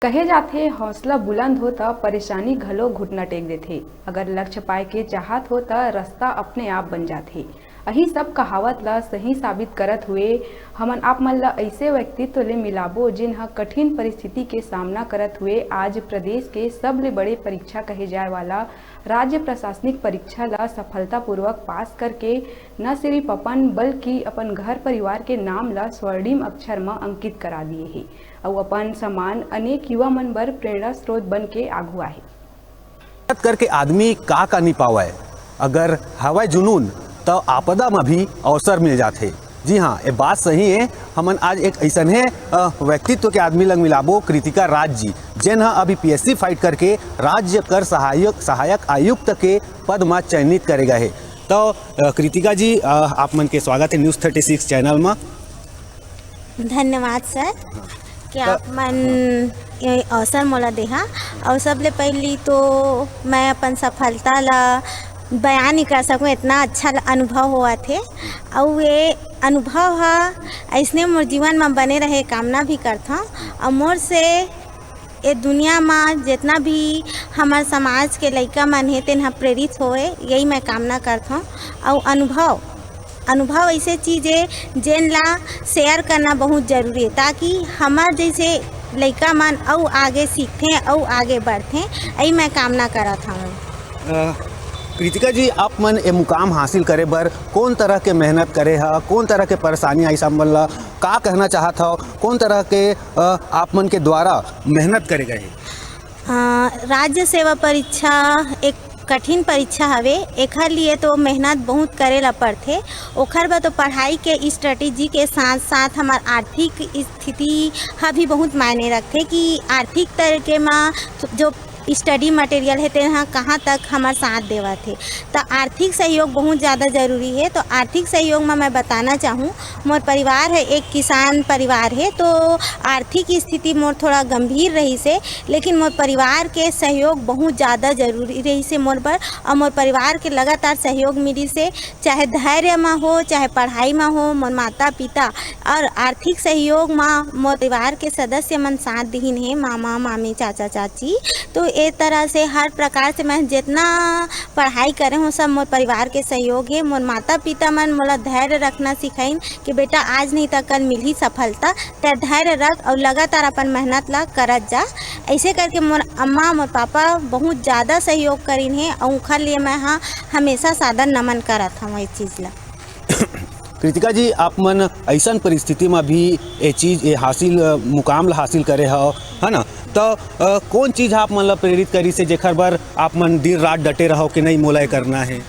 कहे जाथे हौसला बुलंद हो त परेशानी घलो घुटना टेक देथे। अगर लक्ष्य पाए के चाहत हो त रास्ता अपने आप बन जाथे। अही सब कहावत ला सही साबित करत हुए हमन आप मन ला ऐसे व्यक्तित्व ले मिलाबो जिन ह कठिन परिस्थिति के सामना करत हुए आज प्रदेश के सबले बड़े परीक्षा कहे जाए वाला राज्य प्रशासनिक परीक्षा ला सफलतापूर्वक पास करके न सिर्फ अपन बल्कि अपन घर परिवार के नाम ला स्वर्णिम अक्षर में अंकित करा दिए है और अपन समान अनेक युवा मन बर प्रेरणा स्रोत बन के आगू आहे। करके आदमी का नहीं पावा है, अगर हवा जुनून तो आपदा में भी अवसर मिल जाते। जी हाँ, ये बात सही है। हमन आज एक ऐसा है व्यक्तित्व के आदमी लग मिलाबो कृतिका राज जी, जिन अभी पीएससी फाइट करके राज्य कर सहायक आयुक्त के पद में चयनित करे गए। तो कृतिका जी, आप मन के स्वागत है न्यूज़ 36 चैनल में। धन्यवाद सर कि आप मन ये अवसर मोला देहा। और सबले पहली तो मैं अपन सफलता ला बयान नहीं कर सकूँ, इतना अच्छा अनुभव हुआ थे। और ये अनुभव हा ऐसने मोर जीवन में बने रहे कामना भी करता। और मोर से ये दुनिया में जितना भी हमारे समाज के लड़का मन है तेन प्रेरित होए, यही मैं कामना करता हूँ। और अनुभव ऐसे चीज़ है जिन ला शेयर करना बहुत ज़रूरी है, ताकि हमारे जैसे लड़का मन और आगे सीखते और आगे बढ़ते। यही मैं कामना करत हूँ। कृतिका जी, आप मन ये मुकाम हासिल करे बर कौन तरह के मेहनत करे हा, कौन तरह के परेशानी आई सब मन ला का कहना चाहत हो, कौन तरह के आप मन के द्वारा मेहनत करे गए? राज्य सेवा परीक्षा एक कठिन परीक्षा हवे, एकर लिए तो मेहनत बहुत करेला पड़थे। ओखर बाद तो पढ़ाई के स्ट्रेटेजी के साथ साथ हमार आर्थिक स्थिति हा भी बहुत मायने रखते कि आर्थिक तरीके में जो स्टडी मटेरियल है तेना कहाँ तक हमारे साथ देवा थे। तो आर्थिक सहयोग बहुत ज़्यादा ज़रूरी है। तो आर्थिक सहयोग में मैं बताना चाहूँ, मोर परिवार है एक किसान परिवार है, तो आर्थिक स्थिति मोर थोड़ा गंभीर रही से, लेकिन मोर परिवार के सहयोग बहुत ज़्यादा ज़रूरी रही से मोर पर। और मोर परिवार के लगातार सहयोग मिली से, चाहे धैर्य में हो चाहे पढ़ाई में हो, मोर माता पिता और आर्थिक सहयोग में मोर परिवार के सदस्य मन साथ दीन है, मामा मामी चाचा चाची। तो एक तरह से हर प्रकार से मैं जितना पढ़ाई करे हूँ सब मोर परिवार के सहयोग है। मोर माता पिता मन मोला धैर्य रखना सिखाइन कि बेटा आज नहीं तो कल मिली सफलता, तो धैर्य रख और लगातार अपन मेहनत ला करत जा। ऐसे करके मोर अम्मा मोर पापा बहुत ज़्यादा सहयोग करीन है और उनके लिए मैं हाँ हमेशा सादर नमन करत हूँ इस चीज़ ला। कृतिका जी, आप मन ऐसा परिस्थिति में भी ये चीज़ ये हासिल मुकाम ला हासिल करे हो, है ना? तो कौन चीज़ आप मन ला प्रेरित करी से जेखर बर आप मन दिन रात डटे रहो कि नहीं मोला करना है?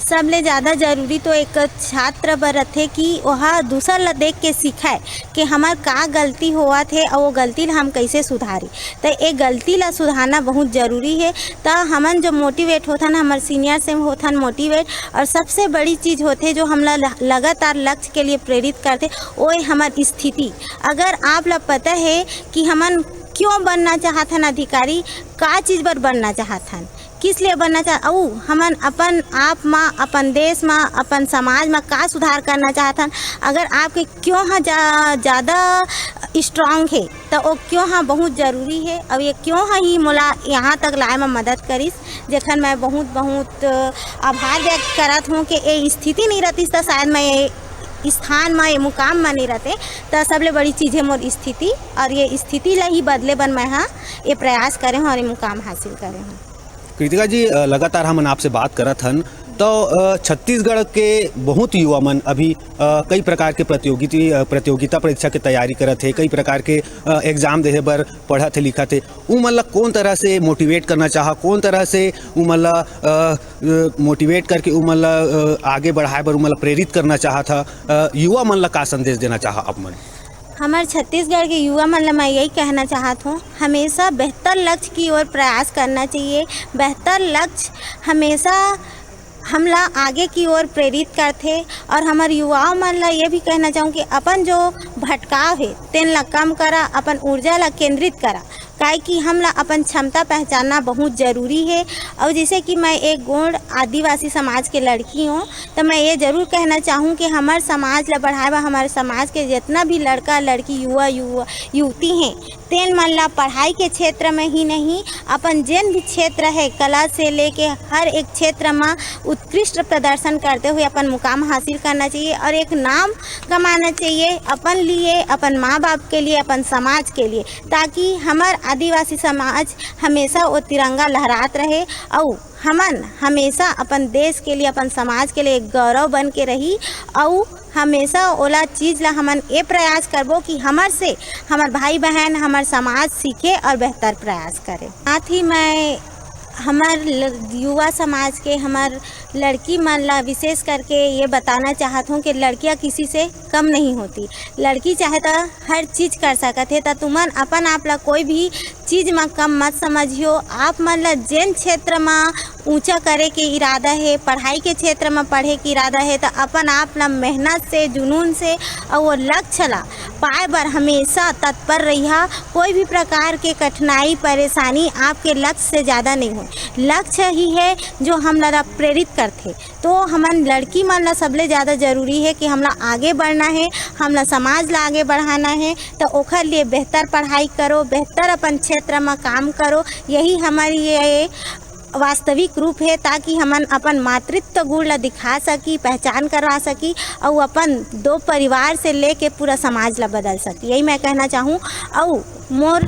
सबले ज़्यादा ज़रूरी तो एक छात्र बर रथे कि वह दूसर ला देख के सीखाए कि हमार का गलती हुआ थे और वो गलती ला हम कैसे सुधारी। तो एक गलती ला सुधारना बहुत ज़रूरी है। तो हमन जो मोटिवेट होथन हमारे सीनियर से होथन मोटिवेट। और सबसे बड़ी चीज़ होते जो हम लगातार लक्ष्य के लिए प्रेरित करते वो है हमारी स्थिति। अगर आप ला पता है कि हमन क्यों बनना चाहतन अधिकारी, का चीज़ पर बनना चाहतन, किस लिए बनना चाह और हमन अपन आप में अपन देश में अपन समाज में का सुधार करना चाहतन। अगर आपके क्यों हाँ ज़्यादा स्ट्रांग है तो वो क्यों हाँ बहुत ज़रूरी है। और ये क्यों हाँ ही मोला यहाँ तक लाए में मदद करिस, जेखन मैं बहुत आभार व्यक्त करत हूँ कि ये स्थिति नहीं रहती तो शायद मैं ये स्थान में ये मुकाम में नहीं रहते। तो सबले बड़ी चीज़ है मोर स्थिति, और ये स्थिति ला ही बदले बन मैं हाँ ये प्रयास करें और ये मुकाम हासिल करें हूँ। कृतिका जी, लगातार हम आपसे बात करत हन तो छत्तीसगढ़ के बहुत युवा मन अभी कई प्रकार के प्रतियोगिता परीक्षा की तैयारी करत है, कई प्रकार के एग्ज़ाम देहे बर पढ़त है लिखत है। उ मन ला कौन तरह से मोटिवेट करना चाह, कौन तरह से उ मन ला मोटिवेट करके उ मन ला आगे बढ़ाए बर उ मन ला प्रेरित करना चाहत था, युवा मन ला का संदेश देना चाह आप मन? हमारे छत्तीसगढ़ के युवा मन ला मैं यही कहना चाहत हूँ, हमेशा बेहतर लक्ष्य की ओर प्रयास करना चाहिए। बेहतर लक्ष्य हमेशा हमला आगे की ओर प्रेरित करते। और हमारे युवाओं मन ला ये भी कहना चाहूँ कि अपन जो भटकाव है तेन ला कम करा, अपन ऊर्जा ला केंद्रित करा। काहे कि हमला अपन क्षमता पहचानना बहुत ज़रूरी है। और जैसे कि मैं एक गौड़ आदिवासी समाज के लड़की हूँ, तो मैं ये ज़रूर कहना चाहूँ कि हमारे समाज ला बढ़ावा, हमारे समाज के जितना भी लड़का लड़की युवती हैं तेन मन ला पढ़ाई के क्षेत्र में ही नहीं, अपन जिन भी क्षेत्र है कला से लेके हर एक क्षेत्र में उत्कृष्ट प्रदर्शन करते हुए अपन मुकाम हासिल करना चाहिए और एक नाम कमाना चाहिए अपन लिए, अपन माँ बाप के लिए, अपन समाज के लिए, ताकि हमार आदिवासी समाज हमेशा वो तिरंगा लहरात रहे और हमन हमेशा अपन देश के लिए, अपन समाज के लिए एक गौरव बन के रही और हमेशा ओला चीज़ ला हमन ये प्रयास करबो कि हमार से हमार भाई बहन, हमार समाज सीखे और बेहतर प्रयास करे। साथ ही मैं हमार युवा समाज के, हमार लड़की मन ला विशेष करके ये बताना चाहता हूँ कि लड़कियाँ किसी से कम नहीं होती। लड़की चाहे तो हर चीज़ कर सकते है, तो तुमन अपन आप ला कोई भी चीज़ में कम मत समझियो। आप मन ला जिन क्षेत्र में ऊंचा करे के इरादा है, पढ़ाई के क्षेत्र में पढ़े के इरादा है, तो अपन आप ला मेहनत से, जुनून से और वो लक्ष्य ला पाए बर हमेशा तत्पर रहिया। कोई भी प्रकार के कठिनाई परेशानी आपके लक्ष्य से ज़्यादा नहीं हो, लक्ष्य ही है जो हम ला प्रेरित करते। तो हमन लड़की मन ला सबले ज़्यादा ज़रूरी है कि हमला आगे बढ़ना है, हमला समाज ला आगे बढ़ाना है, तो ओखर लिए बेहतर पढ़ाई करो, बेहतर अपन क्षेत्र में काम करो। यही हमारी ये वास्तविक रूप है, ताकि हमन अपन मातृत्व गुण ला दिखा सकी, पहचान करवा सकी और अपन दो परिवार से लेके पूरा समाज ला बदल सकी। यही मैं कहना चाहूँ। और मोर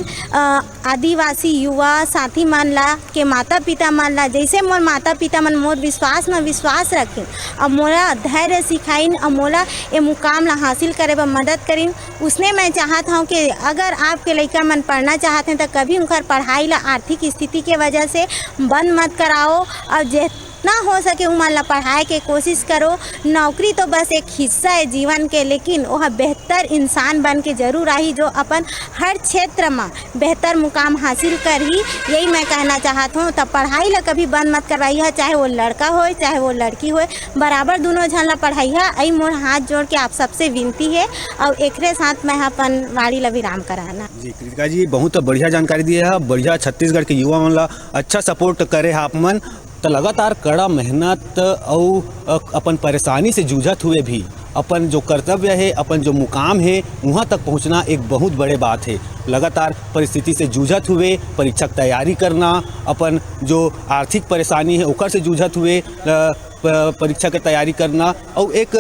आदिवासी युवा साथी मन ला के माता पिता मन ला, जैसे मोर माता पिता मन मोर विश्वास में विश्वास रखें और मोला धैर्य सिखाइन और मोला ये मुकाम ला हासिल करे बर मदद करें, उसने मैं चाहता हूँ कि अगर आपके लड़का मन पढ़ना चाहते हैं तो कभी उनका पढ़ाई ला आर्थिक स्थिति के वजह से बंद मत कराओ और जितना हो सके उमन ला पढ़ाई के कोशिश करो। नौकरी तो बस एक हिस्सा है जीवन के, लेकिन वह बेहतर इंसान बन के जरूर आई जो अपन हर क्षेत्र में बेहतर मुकाम हासिल कर ही। यही मैं कहना चाहता हूँ। तब पढ़ाई ला कभी बंद मत करवाइए, चाहे वो लड़का हो चाहे वो लड़की हो, बराबर दोनों झन ला पढ़ाइया। आई मोर हाथ जोड़ के आप सबसे विनती है और एकरे साथ मैं अपन वाणी ला विराम कराना। जी कृतिका जी, बहुत बढ़िया जानकारी दी है, बढ़िया। छत्तीसगढ़ के युवा मन ला अच्छा सपोर्ट करे आप मन, तो लगातार कड़ा मेहनत और अपन परेशानी से जूझत हुए भी अपन जो कर्तव्य है, अपन जो मुकाम है, वहाँ तक पहुँचना एक बहुत बड़े बात है। लगातार परिस्थिति से जूझत हुए परीक्षा की तैयारी करना, अपन जो आर्थिक परेशानी है ओकर से जूझत हुए परीक्षा की तैयारी करना और एक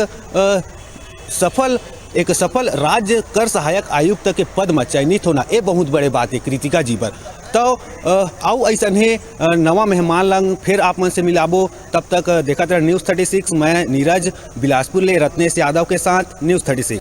सफल राज्य कर सहायक आयुक्त के पद में चयनित होना, ये बहुत बड़े बात है कृतिका जी पर। तो आओ ऐसा है नवा मेहमान लंग फिर आप मन से मिलाबो। तब तक देखा था न्यूज़ 36। मैं नीरज बिलासपुर ले रत्नेश यादव के साथ न्यूज़ 36।